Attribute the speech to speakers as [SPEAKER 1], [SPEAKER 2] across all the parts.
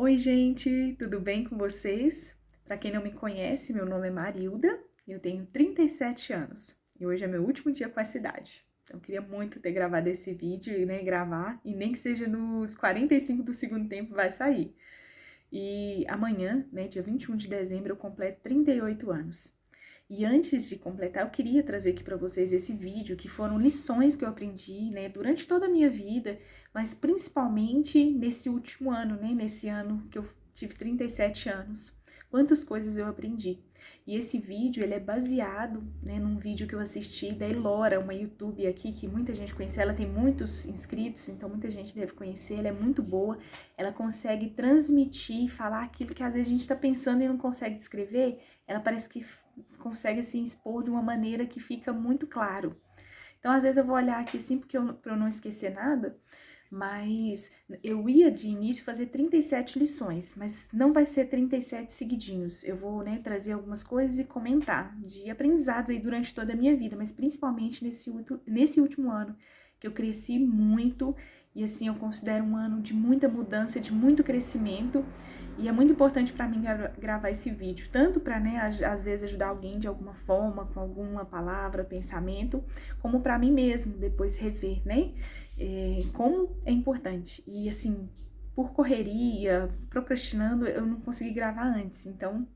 [SPEAKER 1] Oi, gente, tudo bem com vocês? Para quem não me conhece, meu nome é Marilda e eu tenho 37 anos e hoje é meu último dia com essa idade. Então, eu queria muito ter gravado esse vídeo e gravar, e nem que seja nos 45 do segundo tempo vai sair. E amanhã, dia 21 de dezembro, eu completo 38 anos. E antes de completar, eu queria trazer aqui para vocês esse vídeo, que foram lições que eu aprendi, durante toda a minha vida, mas principalmente nesse último ano, nesse ano que eu tive 37 anos. Quantas coisas eu aprendi. E esse vídeo, ele é baseado, num vídeo que eu assisti da Elora, uma YouTube aqui que muita gente conhece. Ela tem muitos inscritos, então muita gente deve conhecer. Ela é muito boa. Ela consegue transmitir, falar aquilo que às vezes a gente está pensando e não consegue descrever. Ela parece que consegue assim expor de uma maneira que fica muito claro. Então, às vezes eu vou olhar aqui assim para eu não esquecer nada, mas eu ia de início fazer 37 lições, mas não vai ser 37 seguidinhos. Eu vou, trazer algumas coisas e comentar de aprendizados aí durante toda a minha vida, mas principalmente nesse último ano, que eu cresci muito e assim eu considero um ano de muita mudança, de muito crescimento. E é muito importante para mim gravar esse vídeo, tanto para, às vezes ajudar alguém de alguma forma, com alguma palavra, pensamento, como para mim mesmo, depois rever, como é importante. E assim, por correria, procrastinando, eu não consegui gravar antes, então,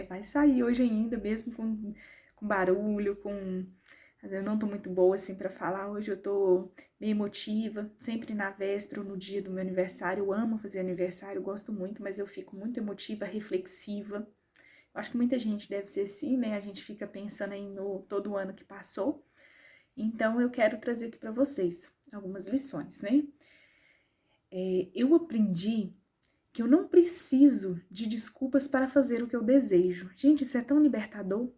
[SPEAKER 1] vai sair hoje ainda, mesmo com barulho, eu não tô muito boa assim para falar. Hoje eu tô meio emotiva, sempre na véspera ou no dia do meu aniversário. Eu amo fazer aniversário, gosto muito, mas eu fico muito emotiva, reflexiva. Eu acho que muita gente deve ser assim, A gente fica pensando aí no todo ano que passou. Então eu quero trazer aqui para vocês algumas lições, Eu aprendi que eu não preciso de desculpas para fazer o que eu desejo. Gente, isso é tão libertador,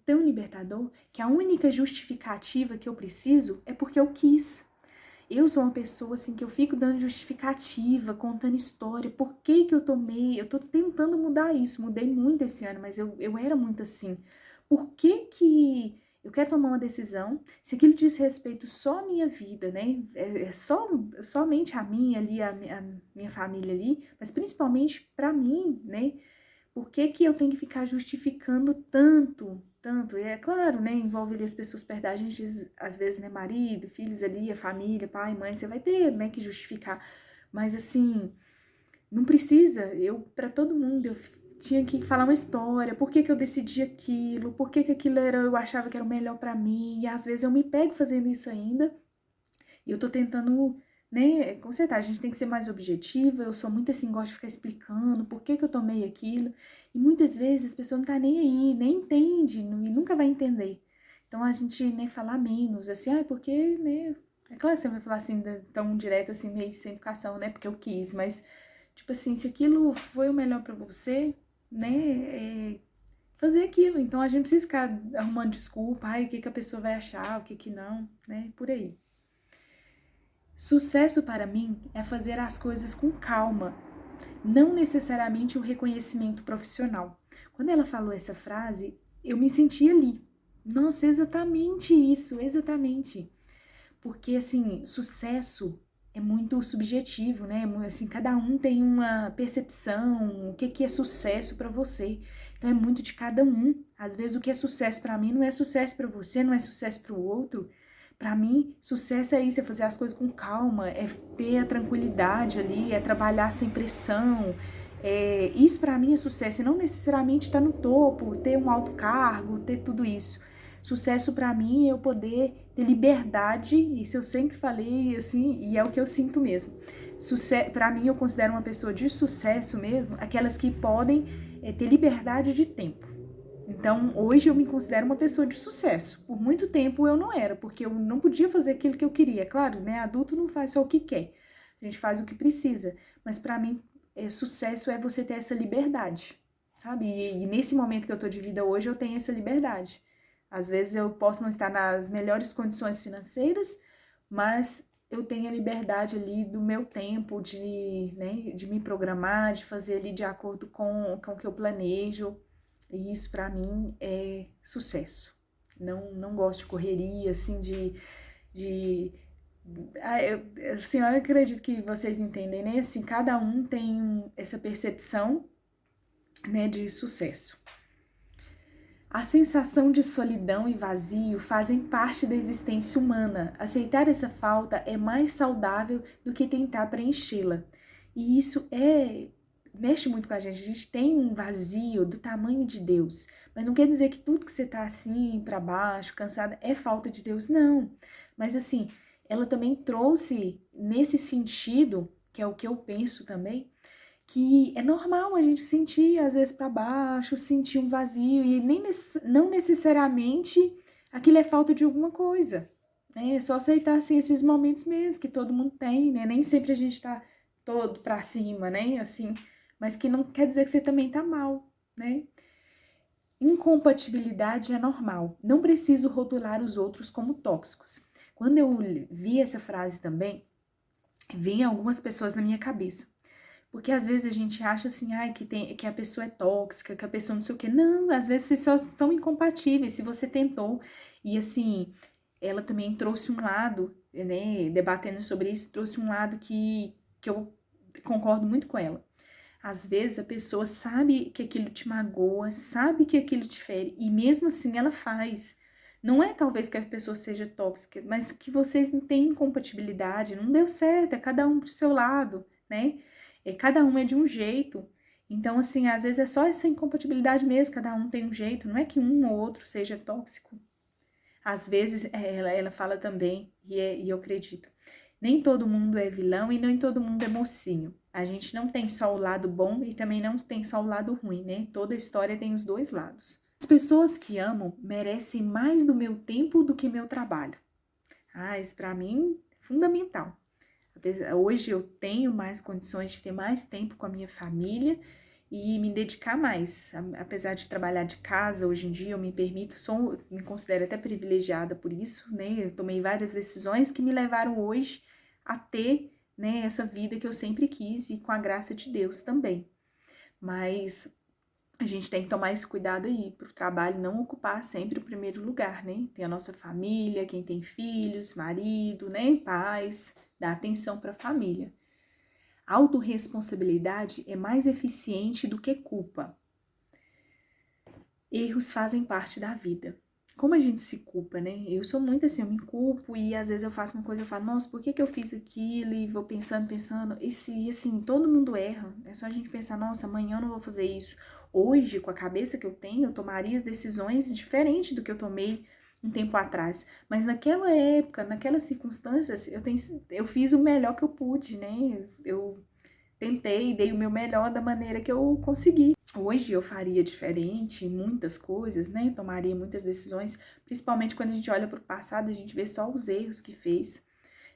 [SPEAKER 1] Tão libertador, que a única justificativa que eu preciso é porque eu quis. Eu sou uma pessoa, assim, que eu fico dando justificativa, contando história, por que que eu tomei, eu tô tentando mudar isso, mudei muito esse ano, mas eu era muito assim. Por que que eu quero tomar uma decisão, se aquilo diz respeito só à minha vida, somente a minha ali, a minha família ali, mas principalmente para mim, Por que que eu tenho que ficar justificando tanto, tanto? E é claro, envolve ali as pessoas perto da gente, às vezes, marido, filhos ali, a família, pai, mãe, você vai ter, que justificar. Mas assim, não precisa, para todo mundo, eu tinha que falar uma história, por que que eu decidi aquilo, por que que aquilo eu achava que era o melhor para mim, e às vezes eu me pego fazendo isso ainda, e eu tô tentando, consertar. A gente tem que ser mais objetiva, eu sou muito assim, gosto de ficar explicando por que que eu tomei aquilo, e muitas vezes as pessoas não tá nem aí, nem entende, e nunca vai entender. Então a gente, falar menos, assim, porque, é claro que você vai falar assim, tão direto, assim, meio sem educação, porque eu quis, mas, tipo assim, se aquilo foi o melhor pra você, fazer aquilo. Então a gente precisa ficar arrumando desculpa, o que que a pessoa vai achar, o que que não, por aí. Sucesso para mim é fazer as coisas com calma, não necessariamente o reconhecimento profissional. Quando ela falou essa frase, eu me senti ali. Nossa, exatamente isso, exatamente. Porque, assim, sucesso é muito subjetivo, Assim, cada um tem uma percepção, o que que é sucesso para você. Então, é muito de cada um. Às vezes, o que é sucesso para mim não é sucesso para você, não é sucesso para o outro. Para mim, sucesso é isso, é fazer as coisas com calma, é ter a tranquilidade ali, é trabalhar sem pressão. Isso para mim é sucesso, e não necessariamente estar no topo, ter um alto cargo, ter tudo isso. Sucesso para mim é eu poder ter liberdade, isso eu sempre falei assim, e é o que eu sinto mesmo. Para mim, eu considero uma pessoa de sucesso mesmo, aquelas que podem ter liberdade de tempo. Então, hoje eu me considero uma pessoa de sucesso. Por muito tempo eu não era, porque eu não podia fazer aquilo que eu queria. Claro, adulto não faz só o que quer, a gente faz o que precisa. Mas para mim, sucesso é você ter essa liberdade, sabe? E nesse momento que eu tô de vida hoje, eu tenho essa liberdade. Às vezes eu posso não estar nas melhores condições financeiras, mas eu tenho a liberdade ali do meu tempo de me programar, de fazer ali de acordo com o que eu planejo. E isso para mim é sucesso. Não gosto de correria, assim, de Assim, eu acredito que vocês entendem, né? Assim, cada um tem essa percepção, né, de sucesso. A sensação de solidão e vazio fazem parte da existência humana. Aceitar essa falta é mais saudável do que tentar preenchê-la. E isso mexe muito com a gente. A gente tem um vazio do tamanho de Deus. Mas não quer dizer que tudo que você tá assim, para baixo, cansada, é falta de Deus, não. Mas assim, ela também trouxe nesse sentido, que é o que eu penso também, que é normal a gente sentir, às vezes, para baixo, sentir um vazio, e não necessariamente aquilo é falta de alguma coisa, né? É só aceitar, assim, esses momentos mesmo que todo mundo tem, né? Nem sempre a gente tá todo pra cima, né? Assim, mas que não quer dizer que você também tá mal, né? Incompatibilidade é normal, não preciso rotular os outros como tóxicos. Quando eu vi essa frase também, vem algumas pessoas na minha cabeça. Porque às vezes a gente acha assim, ai, que a pessoa é tóxica, que a pessoa não sei o quê. Não, às vezes vocês só são incompatíveis, se você tentou. E assim, ela também trouxe um lado, né, debatendo sobre isso, trouxe um lado que eu concordo muito com ela. Às vezes a pessoa sabe que aquilo te magoa, sabe que aquilo te fere, e mesmo assim ela faz. Não é talvez que a pessoa seja tóxica, mas que vocês não têm incompatibilidade, não deu certo, é cada um pro seu lado, né? Cada um é de um jeito. Então, assim, às vezes é só essa incompatibilidade mesmo, cada um tem um jeito, não é que um ou outro seja tóxico. Às vezes, ela fala também, e eu acredito, nem todo mundo é vilão e nem todo mundo é mocinho. A gente não tem só o lado bom e também não tem só o lado ruim, né? Toda história tem os dois lados. As pessoas que amo merecem mais do meu tempo do que meu trabalho. Isso pra mim é fundamental. Hoje eu tenho mais condições de ter mais tempo com a minha família e me dedicar mais. Apesar de trabalhar de casa, hoje em dia eu me permito, me considero até privilegiada por isso, né? Eu tomei várias decisões que me levaram hoje a ter, né, essa vida que eu sempre quis e com a graça de Deus também. Mas a gente tem que tomar esse cuidado aí, para o trabalho não ocupar sempre o primeiro lugar, né? Tem a nossa família, quem tem filhos, marido, né, pais, dá atenção para a família. Autorresponsabilidade é mais eficiente do que culpa. Erros fazem parte da vida. Como a gente se culpa, né? Eu sou muito assim, eu me culpo e às vezes eu faço uma coisa e eu falo, nossa, por que eu fiz aquilo? E vou pensando. E assim, todo mundo erra. É só a gente pensar, nossa, amanhã eu não vou fazer isso. Hoje, com a cabeça que eu tenho, eu tomaria as decisões diferentes do que eu tomei um tempo atrás. Mas naquela época, naquelas circunstâncias, eu fiz o melhor que eu pude, né? Eu tentei, dei o meu melhor da maneira que eu consegui. Hoje eu faria diferente em muitas coisas, né? Tomaria muitas decisões, principalmente quando a gente olha para o passado, a gente vê só os erros que fez.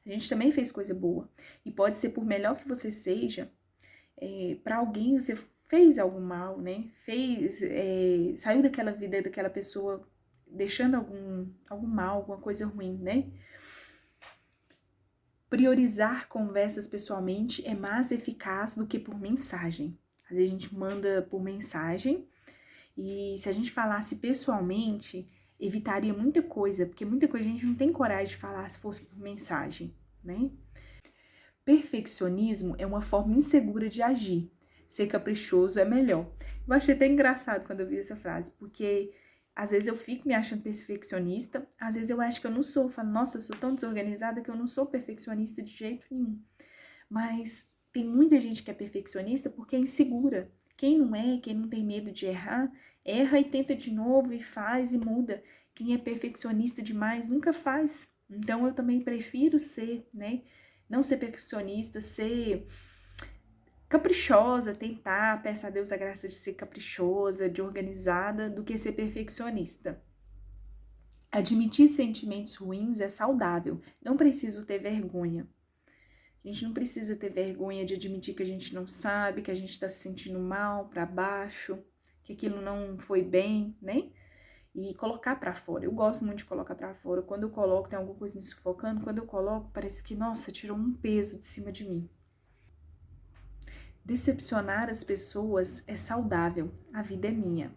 [SPEAKER 1] A gente também fez coisa boa. E pode ser, por melhor que você seja, para alguém você fez algo mal, né? Saiu daquela vida daquela pessoa deixando algum mal, alguma coisa ruim, né? Priorizar conversas pessoalmente é mais eficaz do que por mensagem. Às vezes a gente manda por mensagem e se a gente falasse pessoalmente, evitaria muita coisa, porque muita coisa a gente não tem coragem de falar se fosse por mensagem, né? Perfeccionismo é uma forma insegura de agir. Ser caprichoso é melhor. Eu achei até engraçado quando eu vi essa frase, porque às vezes eu fico me achando perfeccionista, às vezes eu acho que eu não sou. Eu falo, nossa, eu sou tão desorganizada que eu não sou perfeccionista de jeito nenhum. Mas tem muita gente que é perfeccionista porque é insegura. Quem não é, quem não tem medo de errar, erra e tenta de novo e faz e muda. Quem é perfeccionista demais nunca faz. Então eu também prefiro ser, né? Não ser perfeccionista, ser caprichosa, tentar, peço a Deus a graça de ser caprichosa, de organizada, do que ser perfeccionista. Admitir sentimentos ruins é saudável, não preciso ter vergonha. A gente não precisa ter vergonha de admitir que a gente não sabe, que a gente está se sentindo mal, para baixo, que aquilo não foi bem, né? E colocar para fora. Eu gosto muito de colocar para fora. Quando eu coloco, tem alguma coisa me sufocando, quando eu coloco, parece que, nossa, tirou um peso de cima de mim. Decepcionar as pessoas é saudável, a vida é minha.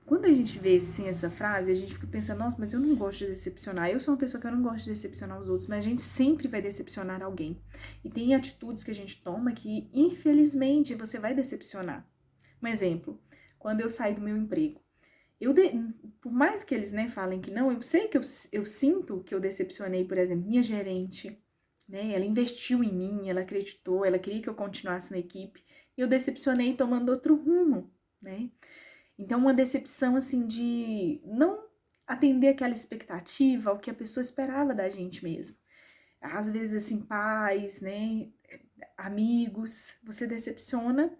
[SPEAKER 1] Quando a gente vê, assim, essa frase, a gente fica pensando, nossa, mas eu não gosto de decepcionar. Eu sou uma pessoa que eu não gosto de decepcionar os outros, mas a gente sempre vai decepcionar alguém. E tem atitudes que a gente toma que, infelizmente, você vai decepcionar. Um exemplo, quando eu saí do meu emprego. Por mais que eles, né, falem que não, eu sei que eu sinto que eu decepcionei, por exemplo, minha gerente, né, ela investiu em mim, ela acreditou, ela queria que eu continuasse na equipe, e eu decepcionei tomando outro rumo, né? Então, uma decepção, assim, de não atender aquela expectativa, ao que a pessoa esperava da gente mesmo. Às vezes, assim, pais, né, amigos, você decepciona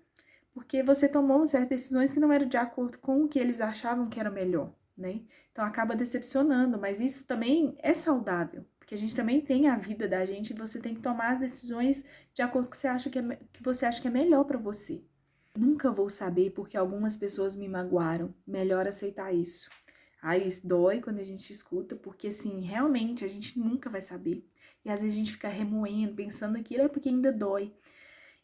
[SPEAKER 1] porque você tomou certas decisões que não eram de acordo com o que eles achavam que era melhor, né? Então acaba decepcionando, mas isso também é saudável, porque a gente também tem a vida da gente e você tem que tomar as decisões de acordo com o que você acha que você acha que é melhor para você. Nunca vou saber porque algumas pessoas me magoaram. Melhor aceitar isso. Aí isso dói quando a gente escuta, porque assim, realmente a gente nunca vai saber. E às vezes a gente fica remoendo, pensando aquilo é porque ainda dói.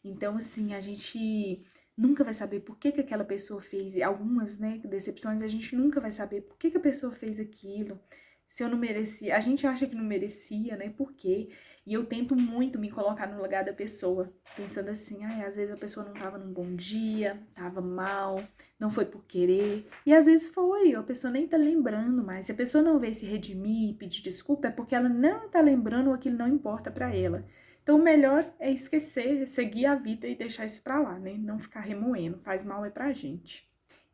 [SPEAKER 1] Então, assim, a gente nunca vai saber por que que aquela pessoa fez. Algumas, né, decepções, a gente nunca vai saber por que que a pessoa fez aquilo. Se eu não merecia, a gente acha que não merecia, né? Por quê? E eu tento muito me colocar no lugar da pessoa, pensando assim, ai, às vezes a pessoa não tava num bom dia, tava mal, não foi por querer. E às vezes foi, a pessoa nem tá lembrando mais. Se a pessoa não veio se redimir e pedir desculpa, é porque ela não tá lembrando ou aquilo não importa pra ela. Então, o melhor é esquecer, seguir a vida e deixar isso pra lá, né? Não ficar remoendo, faz mal é pra gente.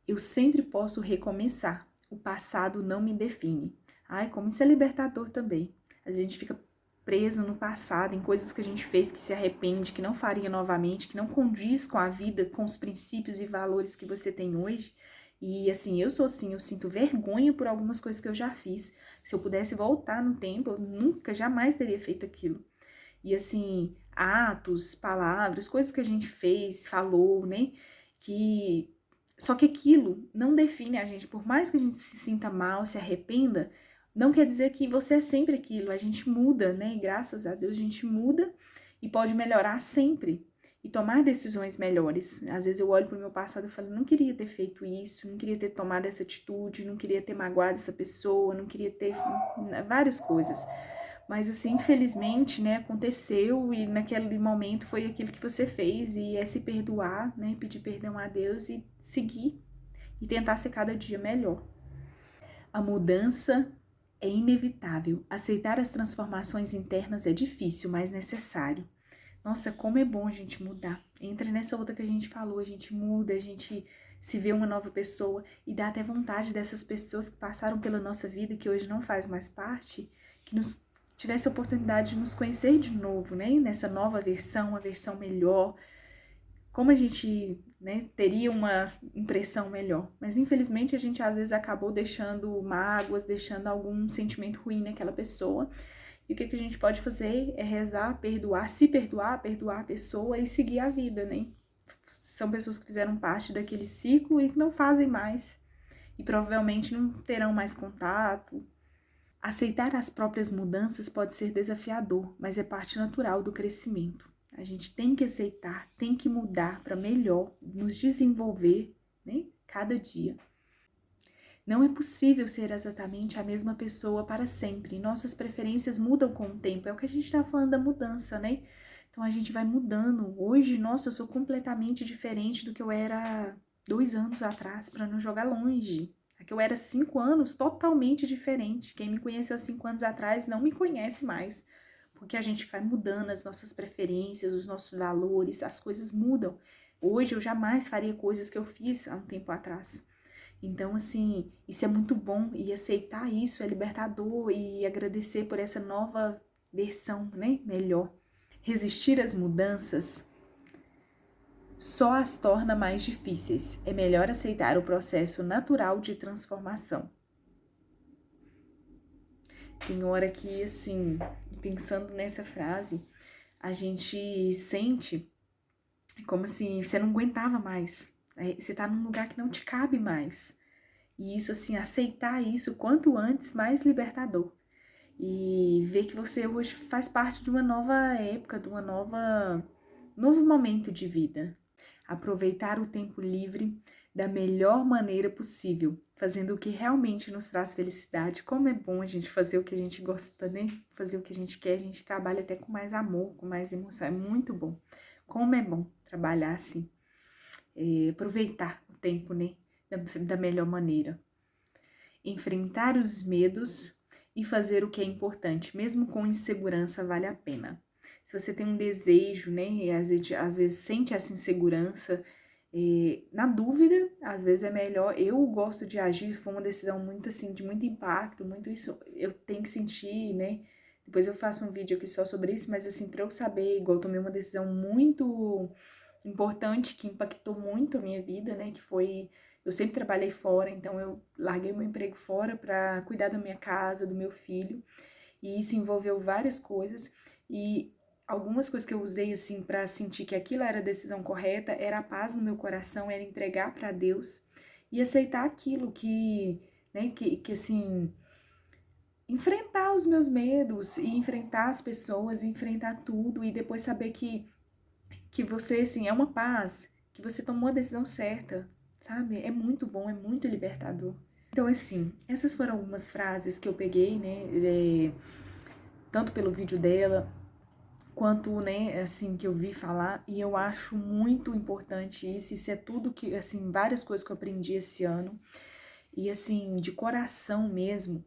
[SPEAKER 1] Eu sempre posso recomeçar. O passado não me define. Ai, como isso é libertador também. A gente fica preso no passado, em coisas que a gente fez que se arrepende, que não faria novamente, que não condiz com a vida, com os princípios e valores que você tem hoje. E assim, eu sou assim, eu sinto vergonha por algumas coisas que eu já fiz. Se eu pudesse voltar no tempo, eu nunca, jamais teria feito aquilo. E assim, atos, palavras, coisas que a gente fez, falou, né? Que só que aquilo não define a gente, por mais que a gente se sinta mal, se arrependa, não quer dizer que você é sempre aquilo. A gente muda, né? E graças a Deus a gente muda e pode melhorar sempre e tomar decisões melhores. Às vezes eu olho para o meu passado e falo, não queria ter feito isso, não queria ter tomado essa atitude, não queria ter magoado essa pessoa, não queria ter várias coisas. Mas assim, infelizmente, né, aconteceu e naquele momento foi aquilo que você fez e é se perdoar, né, pedir perdão a Deus e seguir e tentar ser cada dia melhor. A mudança é inevitável. Aceitar as transformações internas é difícil, mas necessário. Nossa, como é bom a gente mudar. Entra nessa outra que a gente falou, a gente muda, a gente se vê uma nova pessoa e dá até vontade dessas pessoas que passaram pela nossa vida, que hoje não faz mais parte, que nos tivesse a oportunidade de nos conhecer de novo, né? Nessa nova versão, uma versão melhor. Como a gente, né, teria uma impressão melhor. Mas infelizmente a gente às vezes acabou deixando mágoas, deixando algum sentimento ruim naquela pessoa. E o que a gente pode fazer é rezar, perdoar, se perdoar, perdoar a pessoa e seguir a vida, né? São pessoas que fizeram parte daquele ciclo e que não fazem mais. E provavelmente não terão mais contato. Aceitar as próprias mudanças pode ser desafiador, mas é parte natural do crescimento. A gente tem que aceitar, tem que mudar para melhor, nos desenvolver, né? Cada dia. Não é possível ser exatamente a mesma pessoa para sempre. Nossas preferências mudam com o tempo. É o que a gente está falando da mudança, né? Então a gente vai mudando. Hoje, nossa, eu sou completamente diferente do que eu era 2 anos atrás, para não jogar longe. A que eu era 5 anos, totalmente diferente. Quem me conheceu há 5 anos atrás não me conhece mais. Porque a gente vai mudando as nossas preferências, os nossos valores, as coisas mudam. Hoje eu jamais faria coisas que eu fiz há um tempo atrás. Então, assim, isso é muito bom e aceitar isso é libertador e agradecer por essa nova versão, né? Melhor. Resistir às mudanças só as torna mais difíceis. É melhor aceitar o processo natural de transformação. Tem hora que, assim, pensando nessa frase, a gente sente como assim, você não aguentava mais. Você tá num lugar que não te cabe mais. E isso, assim, aceitar isso quanto antes, mais libertador. E ver que você hoje faz parte de uma nova época, de novo momento de vida. Aproveitar o tempo livre da melhor maneira possível, fazendo o que realmente nos traz felicidade. Como é bom a gente fazer o que a gente gosta, né? Fazer o que a gente quer, a gente trabalha até com mais amor, com mais emoção, é muito bom. Como é bom trabalhar assim, aproveitar o tempo, né? Da melhor maneira. Enfrentar os medos e fazer o que é importante, mesmo com insegurança, vale a pena. Se você tem um desejo, né, e às vezes sente essa insegurança, na dúvida, às vezes é melhor. Eu gosto de agir, foi uma decisão muito assim, de muito impacto, muito isso, eu tenho que sentir, né? Depois eu faço um vídeo aqui só sobre isso, mas assim, para eu saber, igual eu tomei uma decisão muito importante, que impactou muito a minha vida, né? Que foi, eu sempre trabalhei fora, então eu larguei meu emprego fora para cuidar da minha casa, do meu filho, e isso envolveu várias coisas, e algumas coisas que eu usei assim para sentir que aquilo era a decisão correta, era a paz no meu coração, era entregar para Deus e aceitar aquilo que, né, que assim, enfrentar os meus medos e enfrentar as pessoas, enfrentar tudo e depois saber que você, assim, é uma paz, que você tomou a decisão certa, sabe? É muito bom, é muito libertador. Então, assim, essas foram algumas frases que eu peguei, né, tanto pelo vídeo dela, quanto, né, assim, que eu vi falar, e eu acho muito importante isso é tudo que, assim, várias coisas que eu aprendi esse ano, e assim, de coração mesmo,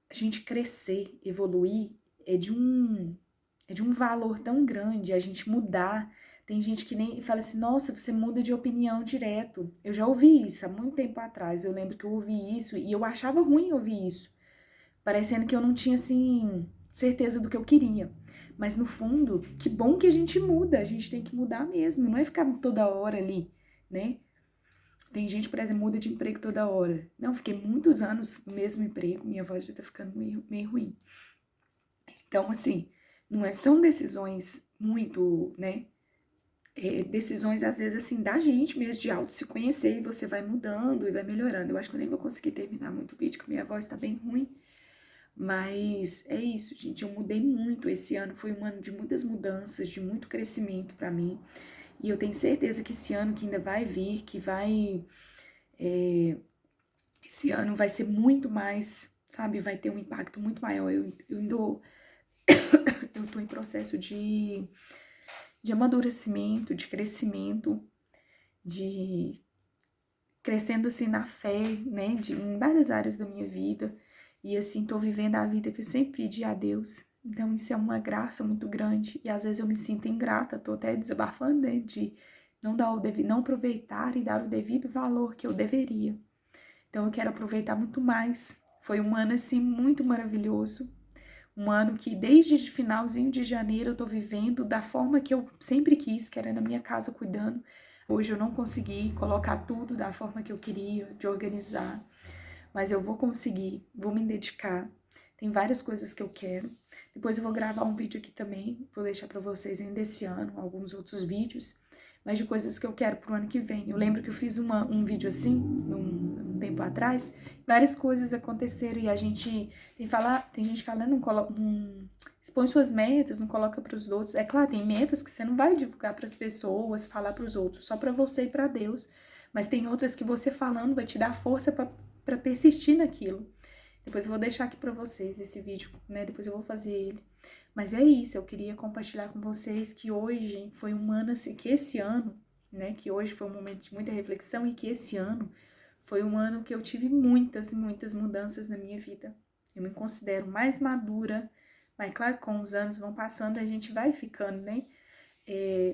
[SPEAKER 1] a gente crescer, evoluir, é de um valor tão grande, a gente mudar. Tem gente que nem fala assim, nossa, você muda de opinião direto. Eu já ouvi isso há muito tempo atrás, eu lembro que eu ouvi isso, e eu achava ruim ouvir isso, parecendo que eu não tinha, assim, certeza do que eu queria. Mas no fundo, que bom que a gente muda, a gente tem que mudar mesmo, não é ficar toda hora ali, né? Tem gente, por exemplo, muda de emprego toda hora. Não, fiquei muitos anos no mesmo emprego, minha voz já tá ficando meio ruim. Então, assim, não é, são decisões muito, né? Decisões, às vezes, assim, da gente mesmo, de auto se conhecer, e você vai mudando e vai melhorando. Eu acho que eu nem vou conseguir terminar muito o vídeo, porque minha voz tá bem ruim. Mas é isso, gente. Eu mudei muito. Esse ano foi um ano de muitas mudanças, de muito crescimento pra mim. E eu tenho certeza que esse ano que ainda vai vir, que vai. Esse ano vai ser muito mais, sabe? Vai ter um impacto muito maior. Eu tô em processo de amadurecimento, de crescimento, de crescendo assim na fé, né? Em várias áreas da minha vida. E assim, tô vivendo a vida que eu sempre pedi a Deus. Então, isso é uma graça muito grande. E às vezes eu me sinto ingrata, tô até desabafando, né? De não aproveitar e dar o devido valor que eu deveria. Então, eu quero aproveitar muito mais. Foi um ano, assim, muito maravilhoso. Um ano que, desde o finalzinho de janeiro, eu tô vivendo da forma que eu sempre quis, que era na minha casa cuidando. Hoje eu não consegui colocar tudo da forma que eu queria, de organizar. Mas eu vou conseguir, vou me dedicar. Tem várias coisas que eu quero. Depois eu vou gravar um vídeo aqui também, vou deixar para vocês ainda esse ano, alguns outros vídeos, mas de coisas que eu quero pro ano que vem. Eu lembro que eu fiz um vídeo assim, um tempo atrás, várias coisas aconteceram e a gente tem gente falando, expõe suas metas, não coloca para os outros. É claro, tem metas que você não vai divulgar para as pessoas, falar para os outros, só para você e para Deus. Mas tem outras que você falando vai te dar força para persistir naquilo. Depois eu vou deixar aqui pra vocês esse vídeo, né? Depois eu vou fazer ele. Mas é isso, eu queria compartilhar com vocês que hoje foi um ano assim, que esse ano, né? Que hoje foi um momento de muita reflexão e que esse ano foi um ano que eu tive muitas e muitas mudanças na minha vida. Eu me considero mais madura, mas claro, com os anos vão passando, a gente vai ficando, né?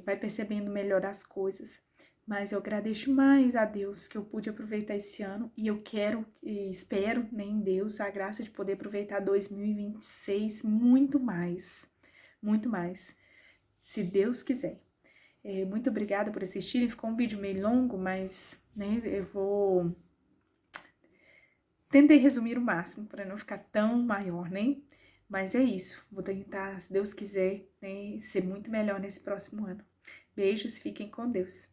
[SPEAKER 1] Vai percebendo melhor as coisas. Mas eu agradeço mais a Deus que eu pude aproveitar esse ano e eu quero e espero, né, em Deus a graça de poder aproveitar 2026 muito mais, se Deus quiser. Muito obrigada por assistirem, ficou um vídeo meio longo, mas, né, tentei resumir o máximo para não ficar tão maior, né? Mas é isso, vou tentar, se Deus quiser, né, ser muito melhor nesse próximo ano. Beijos, fiquem com Deus.